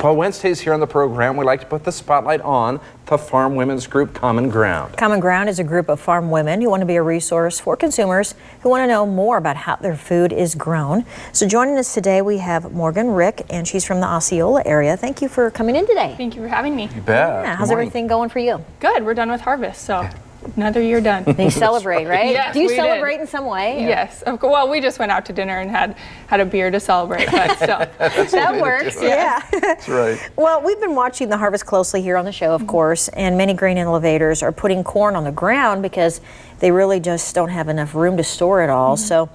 Well, Wednesdays here on the program, we like to put the spotlight on the farm women's group, CommonGround. CommonGround is a group of farm women who want to be a resource for consumers who want to know more about how their food is grown. So joining us today, we have Morgan Wrich, and she's from the Osceola area. Thank you for coming in today. Thank you for having me. You bet. Yeah, how's everything going for you? Good. We're done with harvest, so another year done. You celebrate, right? Yes, Do you we celebrate did. in some way? Yes. Well, we just went out to dinner and had a beer to celebrate, but still. That works, yeah. That's right. Well, we've been watching the harvest closely here on the show, of course, and many grain elevators are putting corn on the ground because they really just don't have enough room to store it all. So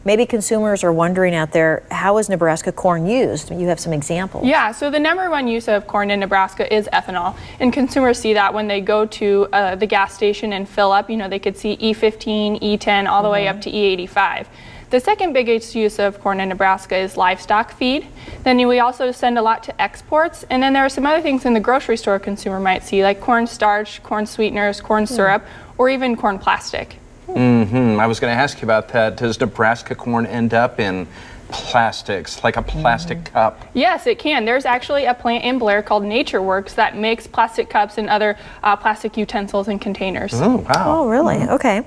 maybe consumers are wondering out there, how is Nebraska corn used? You have some examples. Yeah, so the #1 use of corn in Nebraska is ethanol, and consumers see that when they go to the gas station and fill up. You know, they could see E15, E10, all the way up to E85. The second biggest use of corn in Nebraska is livestock feed. Then we also send a lot to exports, and then there are some other things in the grocery store a consumer might see, like corn starch, corn sweeteners, corn syrup, or even corn plastic. I was going to ask you about that. Does Nebraska corn end up in plastics, like a plastic cup? Yes, it can. There's actually a plant in Blair called NatureWorks that makes plastic cups and other plastic utensils and containers. Oh, wow. Oh, really? Okay.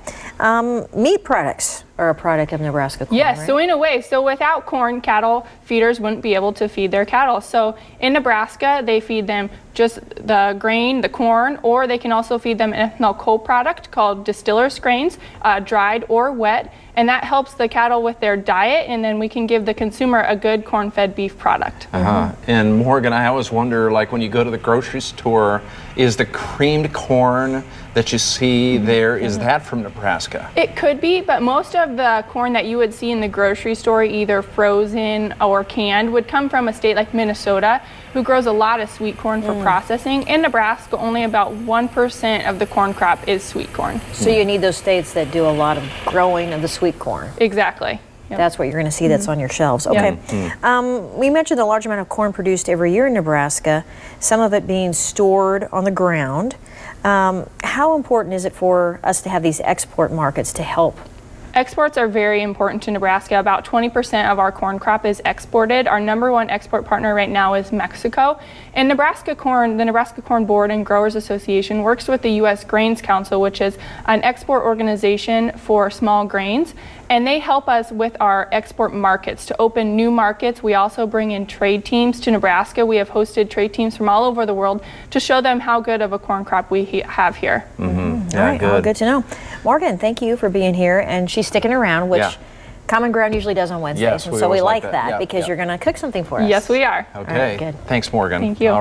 Meat products are a product of Nebraska corn, Yes, right? so in a way, so without corn, cattle feeders wouldn't be able to feed their cattle. So in Nebraska, they feed them just the grain, the corn, or they can also feed them an ethanol co-product called distiller's grains, dried or wet, and that helps the cattle with their diet, and then we can give the consumer a good corn-fed beef product. And Morgan, I always wonder, like when you go to the grocery store, is the creamed corn that you see there, is that from Nebraska? It could be, but most of the corn that you would see in the grocery store, either frozen or canned, would come from a state like Minnesota, who grows a lot of sweet corn for processing. In Nebraska, only about 1% of the corn crop is sweet corn. So you need those states that do a lot of growing of the sweet corn. Exactly. Yep. That's what you're going to see that's on your shelves. Okay. We mentioned the large amount of corn produced every year in Nebraska, some of it being stored on the ground. How important is it for us to have these export markets to help? Exports are very important to Nebraska. About 20% of our corn crop is exported. Our #1 export partner right now is Mexico. And Nebraska Corn, the Nebraska Corn Board and Growers Association works with the U.S. Grains Council, which is an export organization for small grains. And they help us with our export markets to open new markets. We also bring in trade teams to Nebraska. We have hosted trade teams from all over the world to show them how good of a corn crop we have here. All right, well, good to know. Morgan, thank you for being here, and she's sticking around, which CommonGround usually does on Wednesdays, Yes, and we so we always like like that that. because you're going to cook something for us. Yes, we are. Okay. Good. Thanks, Morgan. Thank you. All